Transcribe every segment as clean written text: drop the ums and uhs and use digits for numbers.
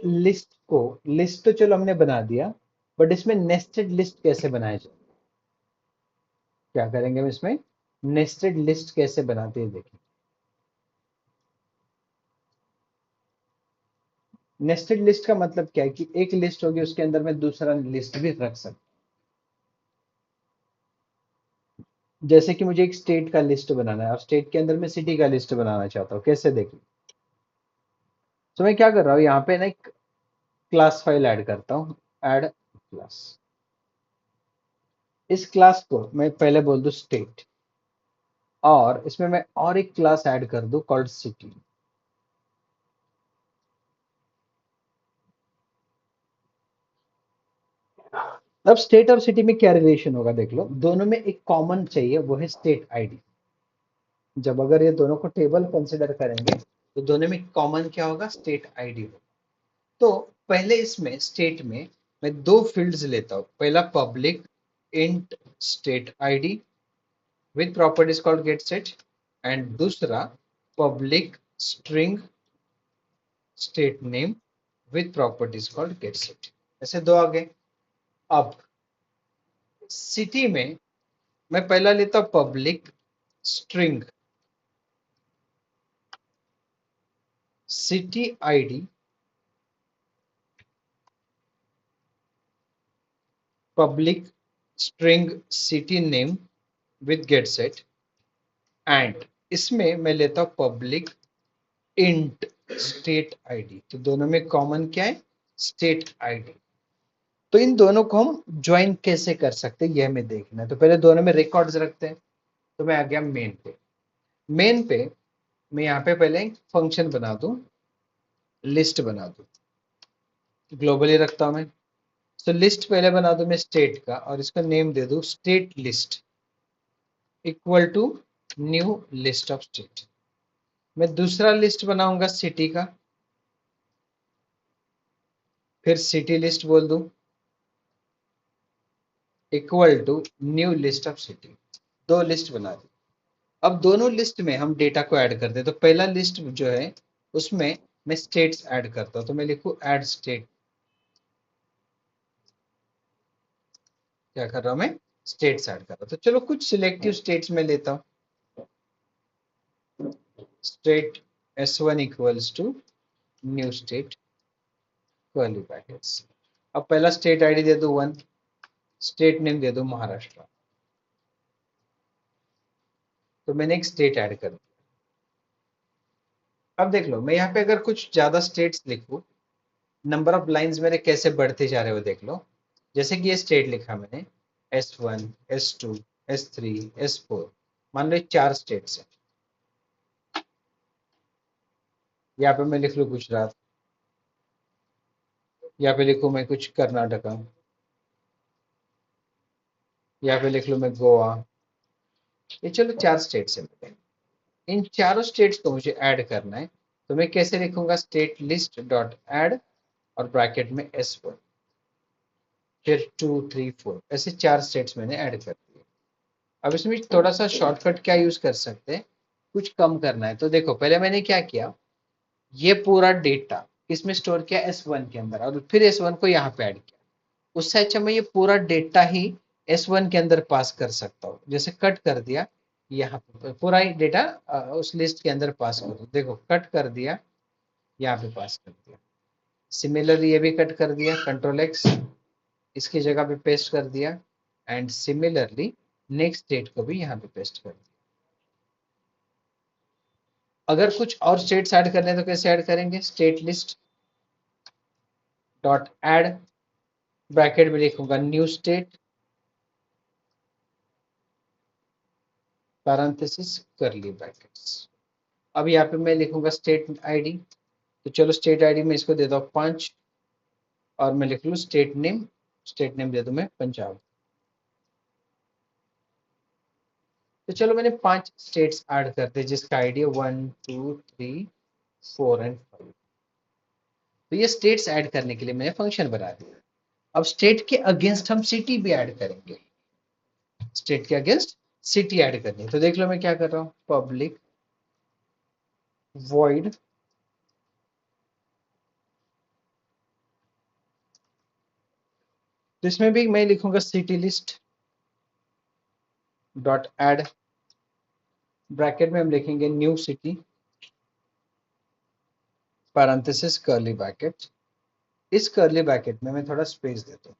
List तो चलो हमने बना दिया, बट इसमें नेस्टेड लिस्ट कैसे बनाया जाए? क्या करेंगे हम इसमें? नेस्टेड लिस्ट कैसे बनाते हैं देखिए। नेस्टेड लिस्ट का मतलब क्या है कि एक लिस्ट होगी, उसके अंदर मैं दूसरा लिस्ट भी रख सकता हूं। जैसे कि मुझे एक स्टेट का लिस्ट बनाना है और स्टेट के अंदर मैं सिटी का लिस्ट बनाना चाहता हूँ, कैसे देखिए। तो मैं क्या कर रहा हूँ, यहाँ पे ना एक क्लास फाइल ऐड करता हूँ, ऐड क्लास। इस क्लास को मैं पहले बोल दूं स्टेट, और इसमें मैं और एक क्लास ऐड कर दूं कॉल्ड सिटी। अब स्टेट और सिटी में क्या रिलेशन होगा देख लो, दोनों में एक कॉमन चाहिए, वो है स्टेट आईडी। जब अगर ये दोनों को टेबल कंसिडर करेंगे तो दोनों में कॉमन क्या होगा? स्टेट आईडी होगा। तो पहले इसमें स्टेट में मैं दो फील्ड्स लेता हूं, पहला public int state ID with properties called get set, and दूसरा public string state name with properties called get set. ऐसे दो आगे। अब सिटी में मैं पहला लेता हूं public string city ID, public string city name with gate set, and इसमें मैं लेता हूं पब्लिक इंट स्टेट आईडी। तो दोनों में कॉमन क्या है? State ID. तो इन दोनों को हम ज्वाइन कैसे कर सकते हैं, यह हमें देखना है। तो पहले दोनों में रिकॉर्ड्स रखते हैं। तो मैं आ गया मेन पे। मेन पे मैं यहाँ पे पहले एक फंक्शन बना दूं, लिस्ट बना दूं, ग्लोबली रखता हूं मैं। तो लिस्ट पहले बना दूं मैं स्टेट का, और इसका नेम दे दूं state list equal to new list of state. मैं दूसरा लिस्ट बनाऊंगा सिटी का, फिर सिटी लिस्ट बोल दूं equal to new list of city. दो लिस्ट बना दी। अब दोनों लिस्ट में हम डेटा को ऐड करते हैं। तो पहला लिस्ट जो है उसमें मैं स्टेट्स ऐड करता हूं, तो मैं लिखूं ऐड स्टेट। क्या कर रहा हूं मैं? स्टेट्स ऐड कर रहा हूं। तो चलो कुछ सिलेक्टिव स्टेट्स में लेता हूं। State S1 equals to new state curly brackets. अब पहला स्टेट आईडी दे दो 1, स्टेट नेम दे दो महाराष्ट्र। तो मैंने एक स्टेट ऐड कर दिया। अब देख लो, मैं यहाँ पे अगर कुछ ज्यादा स्टेट्स लिखूं, नंबर ऑफ लाइंस मेरे कैसे बढ़ते जा रहे हो देख लो। जैसे कि ये स्टेट लिखा मैंने, S1 S2 S3 S4, मान लो 4 स्टेट्स है। यहाँ पे मैं लिख लूँ गुजरात, यहाँ पे लिखूँ मैं कुछ कर्नाटका, यहाँ पे लिख लूँ मैं गोवा। ये चलो 4 स्टेट्स है मेरे। इन चारों स्टेट्स को मुझे ऐड करना है। तो मैं कैसे लिखूंगा? स्टेट लिस्ट डॉट ऐड, और ब्रैकेट में S1, फिर 2 3 4, ऐसे 4 स्टेट्स मैंने ऐड कर दिए। अब इसमें थोड़ा सा शॉर्टकट क्या यूज कर सकते हैं, कुछ कम करना है। तो देखो पहले मैंने क्या किया, ये पूरा डेटा किसमें स्टोर किया? S1 के अंदर, और फिर S1 को यहाँ पे ऐड किया। उससे अच्छा मैं ये पूरा डेटा ही S1 के अंदर पास कर सकता हूँ। जैसे कट कर दिया, यहाँ पे पूरा ही डेटा उस लिस्ट के अंदर पास कर दो। देखो कट कर दिया, यहाँ पे पास कर दिया। सिमिलरली ये भी कट कर दिया, कंट्रोल X, इसकी जगह पे पेस्ट कर दिया, एंड सिमिलरली नेक्स्ट डेट को भी यहाँ पे पेस्ट कर दिया। अगर कुछ और स्टेट्स ऐड करने तो कैसे ऐड करेंगे? State list dot add, bracket में लिखूंगा न्यू स्टेट, पैरेंथेसिस करली ब्रैकेट्स। अब यहाँ पे मैं लिखूंगा स्टेट आईडी। तो चलो स्टेट आईडी में इसको देता हूँ 5, और मैं लिख लूँ स्टेट नेम, स्टेट नेम दे दूं मैं पंजाब। तो चलो मैंने 5 स्टेट्स ऐड कर दिए, जिसका आईडी है 1 2 3 4 एंड 5। तो ये स्टेट्स ऐड करने के लिए मैंने फंक्शन बना दिया। अब स्टेट के अगेंस्ट हम सिटी भी ऐड करेंगे। स्टेट के अगेंस्ट सिटी ऐड करनी है। तो देख लो मैं क्या कर रहा हूँ, पब्लिक वॉइड तो इसमें भी मैं लिखूंगा city list dot add, bracket में हम लिखेंगे new city, parenthesis curly bracket. इस कर्ली ब्रैकेट में मैं थोड़ा स्पेस देता हूँ।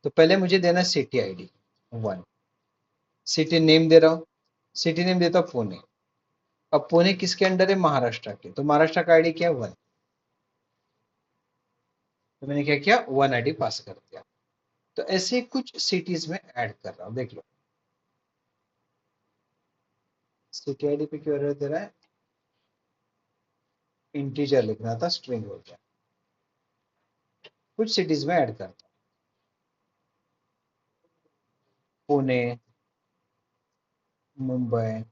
तो पहले मुझे देना सिटी आईडी 1, सिटी नेम दे रहा हूँ, सिटी नेम देता हूँ पुणे। अब पुणे किसके अंडर है? महाराष्ट्र के, तो महाराष्ट्र का आईडी क्या है? 1। तो मैंने क्या किया? 1 आईडी पास कर दिया। तो ऐसे कुछ सिटीज में ऐड कर रहा हूँ, देख लो। सिटी आईडी पे क्यों एरर दे रहा है? इंटीजर लिखना था, स्ट्रिंग हो गया। कुछ सिटीज में ऐड करता हूँ, पुणे, मुंबई,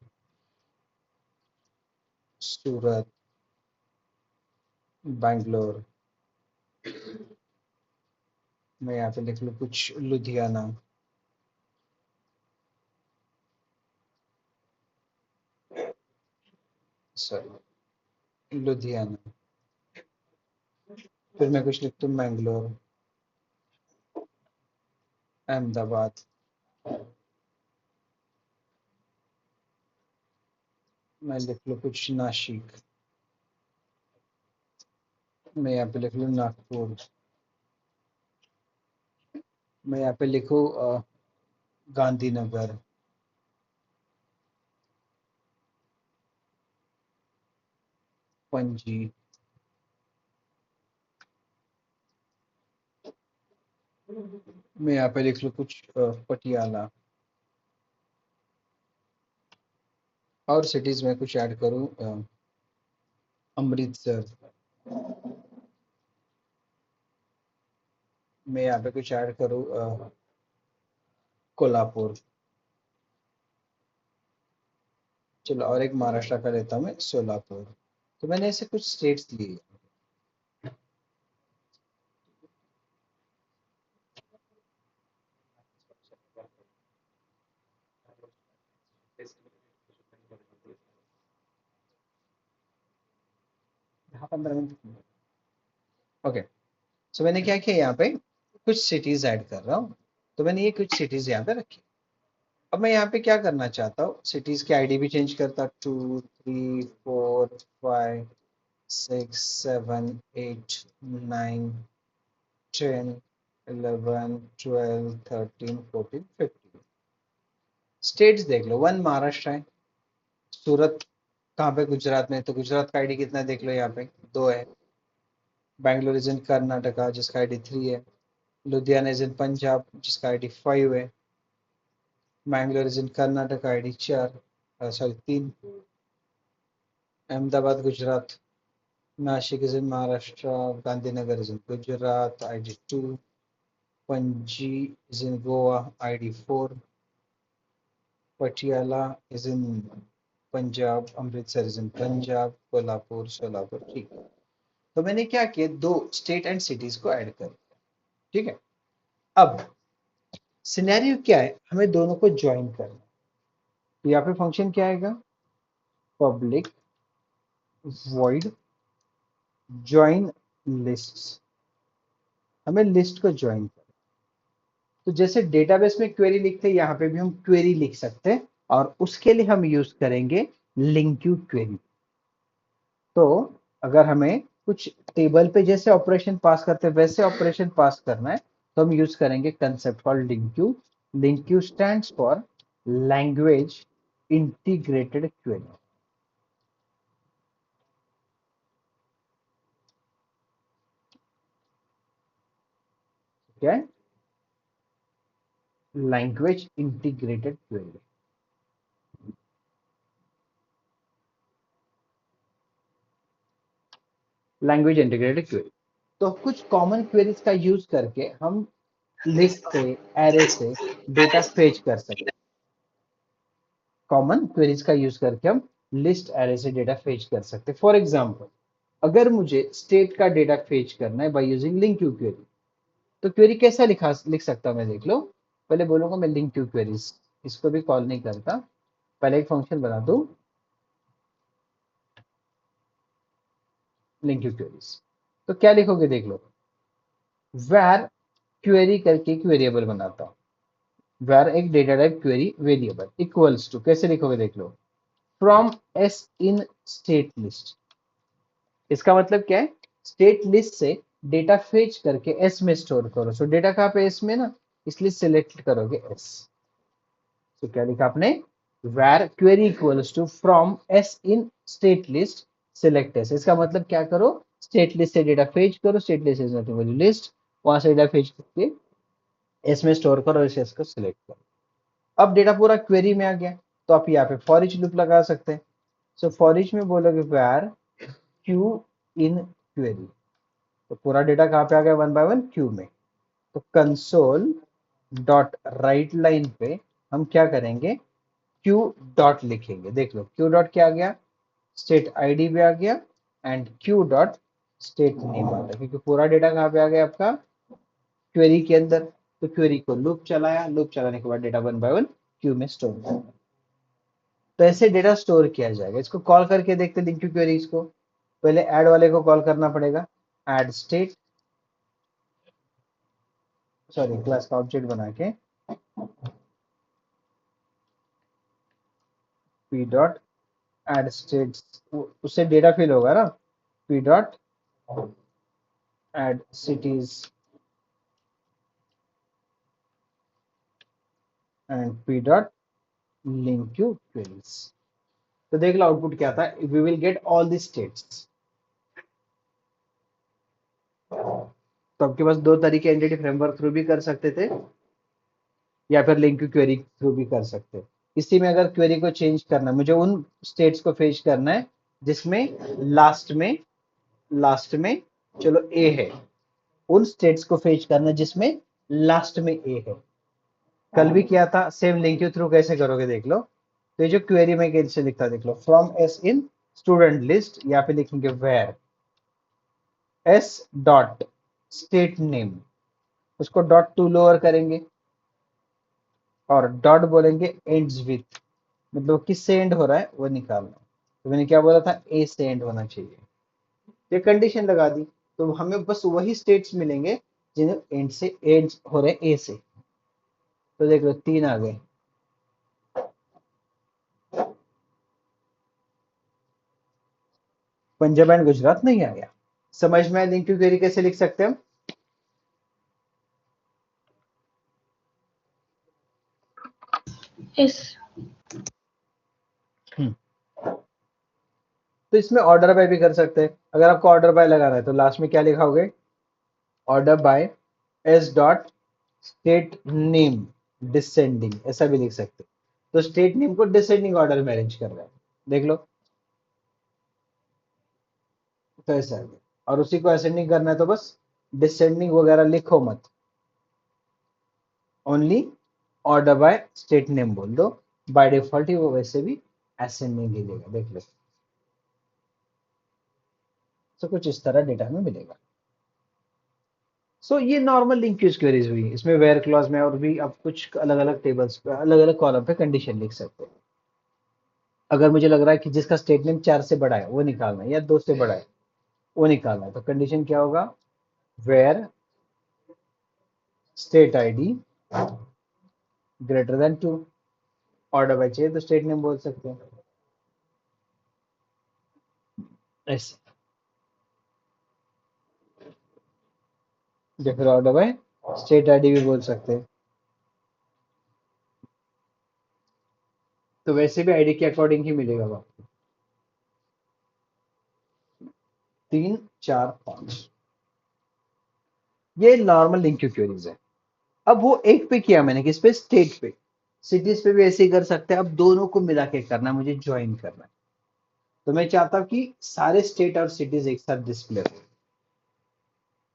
सूरत, बैंगलोर। मैं यहाँ पे लिख लूँ कुछ लुधियाना, सॉरी लुधियाना। फिर मैं कुछ लिखता हूँ मैंगलोर, अहमदाबाद, मैं लिख लूँ कुछ नासिक, मैं यहाँ पे लिख लूँ नागपुर, मैं यहाँ पे लिखूँ गांधीनगर, पणजी, मैं यहाँ पे लिख लूँ कुछ पटियाला। और सिटीज में कुछ ऐड करूँ अमृतसर, मैं यहाँ पे कुछ ऐड करूँ कोल्हापुर। चलो और एक महाराष्ट्र का लेता हूँ मैं, सोलापुर। तो मैंने ऐसे कुछ स्टेट्स लिए। हाँ 15 मिनट। ओके, सो मैंने क्या किया, यहाँ पे कुछ सिटीज ऐड कर रहा हूँ। तो मैंने ये कुछ सिटीज यहाँ पे रखी। अब मैं यहाँ पे क्या करना चाहता हूँ, सिटीज की आईडी भी चेंज करता, 2, 3, 4, 5, 6, 7, 8, 9, 10, 11, 12, 13, 14, 15। स्टेट्स देख लो, 1 महाराष्ट्र है, सूरत कहाँ पे? गुजरात में, तो गुजरात का आईडी कितना है देख लो, यहाँ पे 2 है। बैंगलोर इज इन कर्नाटका जिसका आईडी 3 है। लुधियाना इज इन पंजाब जिसका आईडी 5 है। Mangalore is in Karnataka ID 4, sorry 3। Ahmedabad Gujarat, Nashik is in Maharashtra, Gandhinagar is in Gujarat ID 2, Panaji is in Goa ID 4, Patiala is in Punjab, Amritsar is in Punjab, Kolhapur Solapur. ठीक है, तो मैंने क्या किया, 2 स्टेट एंड सिटीज को ऐड कर दिया। ठीक है, अब सिनेरियो क्या है, हमें दोनों को ज्वाइन करना है। तो यहाँ पे फंक्शन क्या आएगा? पब्लिक वॉइड ज्वाइन लिस्ट्स, हमें लिस्ट को ज्वाइन करना। तो जैसे डेटाबेस में क्वेरी लिखते हैं, यहाँ पे भी हम क्वेरी लिख सकते हैं, और उसके लिए हम यूज करेंगे लिंक्यू क्वेरी। तो अगर हमें कुछ टेबल पे जैसे ऑपरेशन पास करते हैं वैसे ऑपरेशन पास करना है, तो हम यूज करेंगे concept called LINQ. LINQ stands for language integrated query. क्या है? Language integrated query, language integrated query. तो कुछ कॉमन क्वेरीज का यूज करके हम लिस्ट से, एरे से डेटा फेच कर सकते हैं। कॉमन क्वेरीज का यूज करके हम लिस्ट, एरे से डेटा फेच कर सकते हैं। फॉर एग्जांपल, अगर मुझे स्टेट का डेटा फेच करना है by using link Q query, तो क्वेरी कैसा लिख सकता हूं मैं, देख लो। पहले बोलूंगा मैं लिंक क्यू क्वेरीज, इसको भी कॉल नहीं करता, पहले एक फंक्शन बना दूं लिंक क्यू क्वेरीज। तो क्या लिखोगे देख लो, where क्वेरी करके एक वेरिएबल बनाता हूँ। var एक data type query variable equals to, कैसे लिखोगे देख लो, from S in state list. इसका मतलब क्या है, स्टेट लिस्ट से डेटा फेच करके एस में स्टोर करो। सो डेटा कहाँ पे, एस में ना, इसलिए सिलेक्ट करोगे एस। तो क्या लिखा आपने, var query equals to from s in state list select s। इसका मतलब क्या करो, स्टेट लिस्ट से डेटा फेच करो, state list is nothing but list, वहां से डेटा फेच करके एस में स्टोर करो और इस एस को सिलेक्ट करो। अब डेटा पूरा क्वेरी में आ गया, तो आप यहाँ पे फॉर ईच लूप लगा सकते हैं। सो फॉर ईच में बोलोगे var q in query, तो पूरा डेटा कहाँ पे आ गया, वन बाय वन क्यू में। तो कंसोल डॉट राइट लाइन पे हम क्या करेंगे, क्यू डॉट लिखेंगे। देख लो क्यू डॉट क्या आ गया, स्टेट आईडी भी आ गया and Q dot state name आ गया, क्योंकि पूरा डेटा कहाँ पे आ गया आपका, क्वेरी के अंदर। तो क्वेरी को लूप चलाया, लूप चलाने के बाद data one by one Q में स्टोर किया। तो ऐसे डेटा स्टोर किया जाएगा। इसको कॉल करके देखते लिंक टू क्वेरीज को। पहले ऐड वाले को कॉल करना पड़ेगा, ऐड स्टेट, सॉरी क्लास का ऑब्जेक्ट बना के पी डॉट एड स्टेट, उससे डेटा फिल होगा ना, P dot add cities and P dot link to queries. तो देख लो आउटपुट क्या था, we will get all the states. तो आपके पास दो तरीके एंटिटी फ्रेमवर्क थ्रू भी कर सकते थे या फिर लिंक टू क्वेरी थ्रू भी कर सकते। इसी में अगर क्वेरी को चेंज करना है, मुझे उन स्टेट्स को फेच करना है जिसमें लास्ट में चलो ए है, उन स्टेट्स को फेच करना है जिसमें लास्ट में ए है। कल भी किया था सेम, लिंक टू थ्रू कैसे करोगे देख लो। तो ये जो क्वेरी में कैसे लिखता देख लो, from S in student list, यहाँ पे लिखेंगे where S dot state name, उसको डॉट टू लोअर करेंगे और डॉट बोलेंगे एंड्स विथ, मतलब किससे एंड हो रहा है वो निकालना। तो मैंने क्या बोला था, ए से एंड होना चाहिए, ये कंडीशन लगा दी। तो हमें बस वही स्टेट्स मिलेंगे जिन्हें एंड से एंड हो रहे ए से। तो देख लो तीन आ गए, पंजाब एंड गुजरात नहीं आया। समझ में लिंक टू क्वेरी कैसे लिख सकते हैं हम, Yes. तो इसमें ऑर्डर बाय भी कर सकते हैं। अगर आपको ऑर्डर बाय लगाना है तो लास्ट में क्या लिखाओगे, order by S dot state name descending, ऐसा भी लिख सकते हैं। तो स्टेट नेम को डिसेंडिंग ऑर्डर में अरेंज कर रहा है, देख लो। तो ऐसा है, और उसी को असेंडिंग करना है तो बस डिसेंडिंग वगैरह लिखो मत, only order by state name बोल दो। बाय डिफॉल्ट ही वो वैसे भी असेंडिंग ही देगा, देख लो। तो कुछ इस तरह डेटा में मिलेगा। सो ये नॉर्मल लिंक यूज क्वेरीज हुई, इसमें वेयर क्लॉज में और भी आप कुछ अलग अलग टेबल्स पे अलग अलग कॉलम पे कंडीशन लिख सकते हैं। अगर मुझे लग रहा है कि जिसका स्टेटमेंट 4 से बड़ा है वो निकालना है या 2 से बड़ा है वो निकालना है, तो कंडीशन क्या होगा, where state ID greater than 2, order by चाहिए तो स्टेट नेम बोल सकते हैं ऐसे, या फिर ऑर्डर बाय स्टेट आईडी भी बोल सकते हैं। तो वैसे भी आईडी के अकॉर्डिंग ही मिलेगा वो, 3 4 5। ये नॉर्मल लिंक की क्वेरीज है। अब वो एक पे किया मैंने, किस पे, स्टेट पे। सिटीज पे भी ऐसे ही कर सकते हैं। अब दोनों को मिला के करना है, मुझे ज्वाइन करना है। तो मैं चाहता हूं कि सारे स्टेट और सिटीज एक साथ डिस्प्ले हो,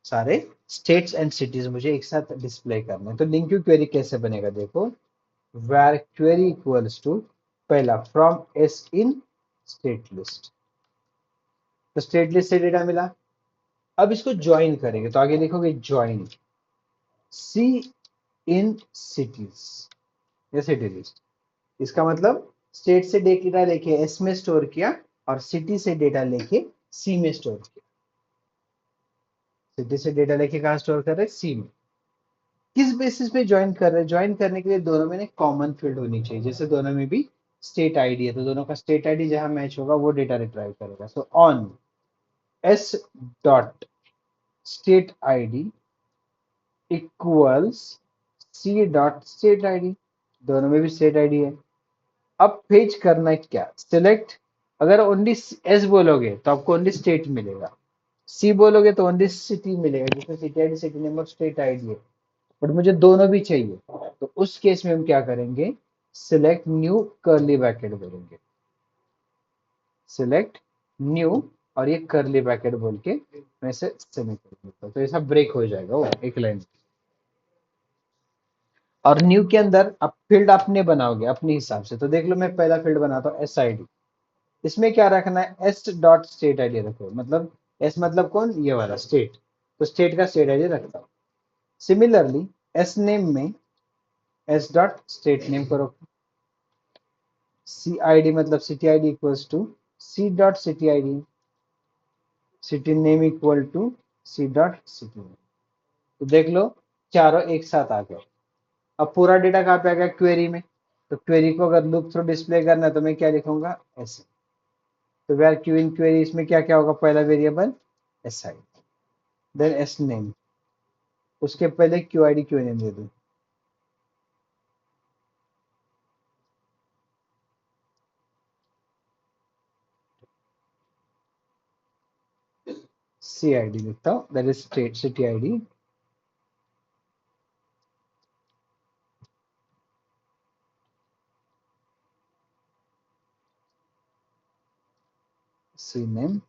सारे स्टेट्स एंड सिटीज मुझे एक साथ डिस्प्ले करना है। तो लिंक क्यू क्वेरी कैसे बनेगा देखो, where query इक्वल्स टू, पहला from S in state list, तो स्टेट लिस्ट से डेटा मिला। अब इसको ज्वाइन करेंगे, तो आगे लिखोगे ज्वाइन सी इन सिटीज या सिटी लिस्ट। इसका मतलब स्टेट से डेटा लेके एस में स्टोर किया और सिटी से डेटा लेके सी में स्टोर किया। सिटी से डेटा लेके कहाँ स्टोर कर रहे हैं, सी में। किस बेसिस पे ज्वाइन कर रहे हैं? ज्वाइन करने के लिए दोनों में कॉमन फील्ड होनी चाहिए, जैसे दोनों में भी स्टेट आईडी है तो दोनों का स्टेट आईडी जहां मैच होगा वो डेटा रिट्राइव करेगा। So on S dot state ID equals C dot state ID, दोनों में भी स्टेट आईडी है। अब फेच करना है क्या? सिलेक्ट, अगर ओनली एस बोलोगे तो आपको ओनली स्टेट मिलेगा, सी बोलोगे तो ओनली सिटी मिलेगा, जिसमें सिटी आईडी सिटी नेम और स्टेट आईडी है। बट मुझे दोनों भी चाहिए, तो उस केस में हम क्या करेंगे? सिलेक्ट न्यू कर्ली ब्रैकेट बोलेंगे, सिलेक्ट न्यू, और ये कर्ली ब्रैकेट बोल के मैं इसे सेमीकोलन देता हूं, तो ऐसा ब्रेक हो जाएगा वो एक लाइन। और न्यू के अंदर अब फील्ड आपने बनाओगे अपने हिसाब से, तो देख लो मैं पहला फील्ड बनाता हूँ एस आई डी। इसमें क्या रखना है? एस डॉट स्टेट आईडी रखो, मतलब एस मतलब कौन? ये वाला स्टेट, तो स्टेट का स्टेट आईडी रखता हूँ। सिमिलरली एस नेम में एस डॉट स्टेट नेम करो, सी आई डी मतलब city I D equals to C dot city I D, city name equal to C dot city name. तो देख लो चारों एक साथ आ गए। अब पूरा डेटा कहाँ पे आ गया? क्वेरी में। तो क्वेरी को अगर लूप थ्रू डिस्प्ले करना है तो मैं क्या लिखूंगा? ऐसे। तो वे आर क्यूइंग क्वेरी, इसमें क्या क्या होगा? पहला variable S I, then S name, उसके पहले Q I D Q name दे दूं, सी आई डी लिखता हूँ, that is state city I D, C name.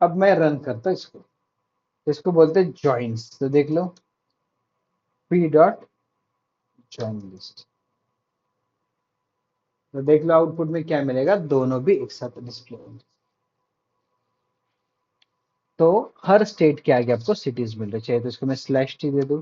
अब मैं रन करता हूँ इसको, इसको बोलते हैं जॉइंस। तो देख लो पी डॉट जॉइन लिस्ट, तो देख लो आउटपुट में क्या मिलेगा? दोनों भी एक साथ डिस्प्ले होंगे। तो हर स्टेट के आगे आपको सिटीज मिल रही, चाहिए तो इसको मैं स्लैश टी दे दूं,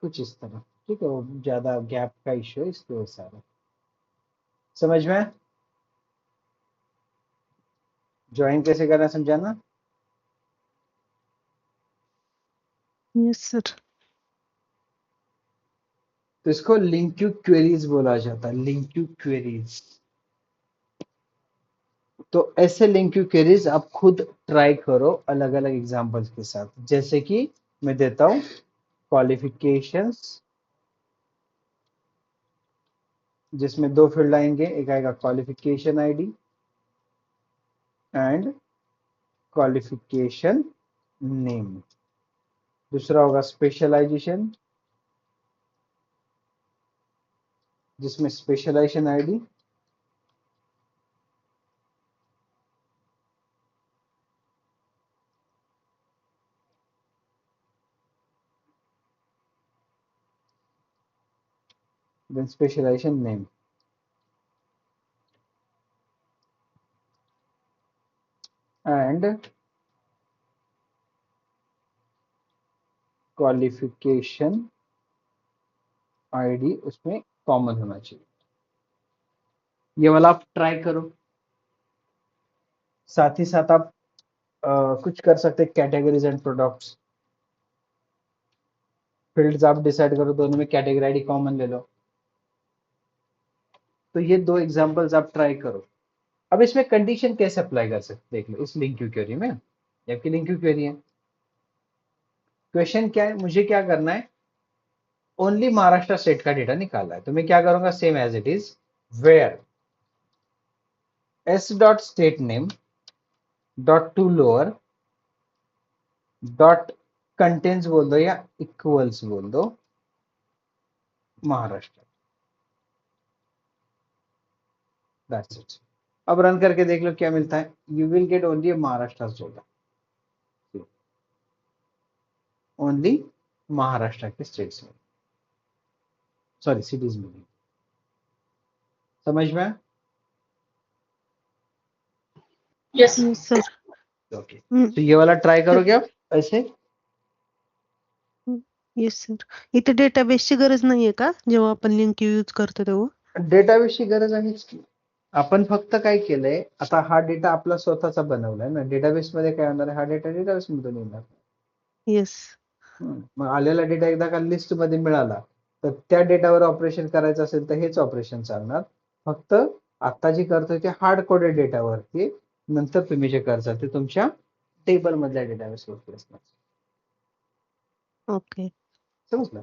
कुछ इस तरह। ठीक है, वो ज्यादा गैप का इश्यू है इसलिए वो सारा समझ में। ज्वाइन कैसे करना समझाना? Yes sir. तो इसको लिंक टू क्वेरीज बोला जाता है, लिंक टू क्वेरीज। तो ऐसे लिंक टू क्वेरीज आप खुद ट्राई करो अलग अलग एग्जांपल्स के साथ, जैसे कि मैं देता हूं क्वालिफिकेशंस, जिसमें दो फील्ड आएंगे, एक आएगा qualification ID and qualification name, दूसरा होगा स्पेशलाइजेशन, जिसमें specialisation ID then specialisation name and qualification ID उसमें कॉमन होना चाहिए। ये वाला आप ट्राई करो। साथ ही साथ आप कुछ कर सकते हैं, कैटेगरीज एंड प्रोडक्ट्स, फील्ड्स आप डिसाइड करो, दोनों में कैटेगरी आईडी कॉमन ले लो। तो ये दो एग्जांपल्स आप ट्राई करो। अब इसमें कंडीशन कैसे अप्लाई कर सकते देख लो, इस लिंक क्यू क्वेरी में, जबकि लिंक क्यू क्वेरी है। क्वेश्चन क्या है? मुझे क्या करना है? ओनली महाराष्ट्र स्टेट का डेटा निकालना है, तो मैं क्या करूंगा? Same as it is, where S dot state name dot to lower dot contents बोल दो या इक्वल्स बोल दो महाराष्ट्र, दैट्स इट। अब रन करके देख लो क्या मिलता है। You will get only Maharashtra data, only Maharashtra के स्टेट्स में, सॉरी सिटीज में। समझ में? Yes, sir. ओके, हम्म, तो ये वाला ट्राई तर करोगे आप ऐसे? Yes sir. इथे डेटाबेसची गरज नाहीये का जेव्हा आपण लिंक यूज करतो तेव्हा? डेटाबेसची गरज आहेच की. आपण फक्त काय केलंय, आता हा डेटा आपला स्वतःचा बनवलाय ना, डेटाबेस मध्ये काय होणार आहे, हा डेटा डेटाबेस मधून येणार. येस. मग आलेला डेटा एकदा का लिस्ट मध्ये मिळाला तर त्या डेटावर ऑपरेशन करायचं असेल तर हेच ऑपरेशन चालणार. फक्त आता जे करतोय ते हार्ड कोडेड डेटावरती, नंतर तुम्ही जे करता ते तुमच्या टेबल मधल्या डेटाबेस वरती असणार. ओके. समजलं?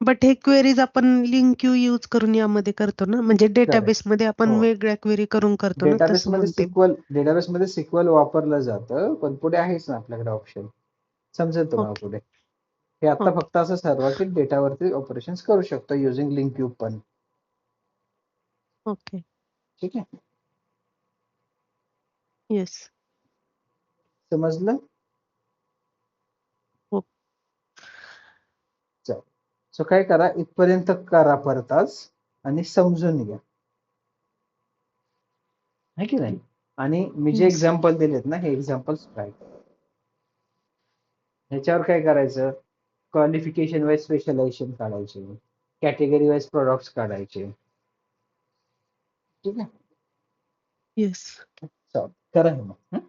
बट हे क्वेरीज आपण लिंक यूज करून यामध्ये करतो ना, म्हणजे करेक्ट. डेटाबेस मध्ये आपण हो, वेगळ्या क्वेरी करून करतो ना, तसं म्हणते. डेटाबेस मध्ये सिक्वल वापरलं जातं, पण पुढे आहेच ना आपल्याकडे ऑप्शन. समजेल तुम्हाला ओके. पुढे. हे आता ओके. फक्त असं सर्व की डेटावरती ऑपरेशन करू शकतो युझिंग लिंक क्यूब पण. ओके. ठीक आहे, येस. समजलं? हो. चल, सो काय करा, इथपर्यंत करा परत आज आणि समजून घ्या, है की नाही? आणि मी जे येस. एक्झाम्पल दिलेत ना, हे एक्झाम्पल ट्राय करा. ह्याच्यावर काय करायचं, क्वालिफिकेशन वाईज स्पेशलायझेशन काढायचे, कॅटेगरी वाईज प्रोडक्ट्स काढायचे. ठीक आहे, येस. चल करा हे मग.